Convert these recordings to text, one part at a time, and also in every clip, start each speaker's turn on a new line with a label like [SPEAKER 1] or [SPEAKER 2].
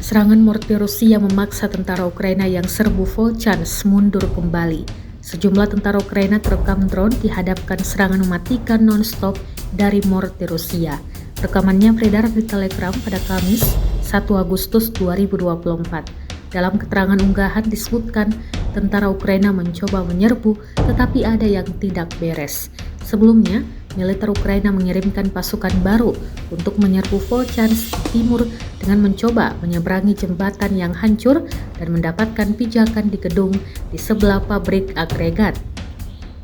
[SPEAKER 1] Serangan mortir Rusia memaksa tentara Ukraina yang serbu Volchansk mundur kembali. Sejumlah tentara Ukraina terekam drone dihadapkan serangan mematikan non-stop dari mortir Rusia. Rekamannya beredar di Telegram pada Kamis 1 Agustus 2024. Dalam keterangan unggahan disebutkan tentara Ukraina mencoba menyerbu tetapi ada yang tidak beres. Sebelumnya, militer Ukraina mengirimkan pasukan baru untuk menyerbu Volchansk timur dengan mencoba menyeberangi jembatan yang hancur dan mendapatkan pijakan di gedung di sebelah pabrik agregat.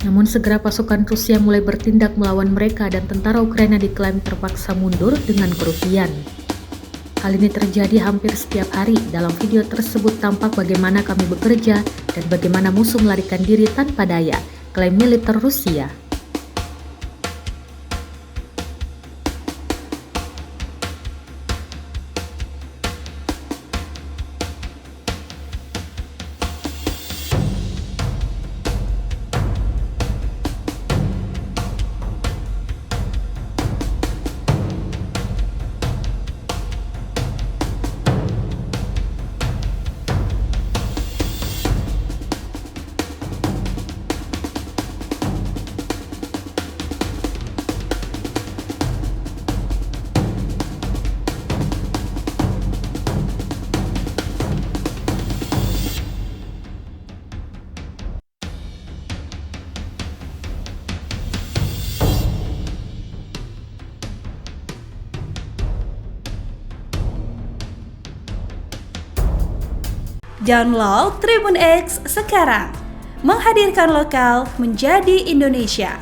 [SPEAKER 1] Namun segera pasukan Rusia mulai bertindak melawan mereka dan tentara Ukraina diklaim terpaksa mundur dengan kerugian. Hal ini terjadi hampir setiap hari. Dalam video tersebut tampak bagaimana kami bekerja dan bagaimana musuh melarikan diri tanpa daya, klaim militer Rusia.
[SPEAKER 2] Download Tribun X sekarang, menghadirkan lokal menjadi Indonesia.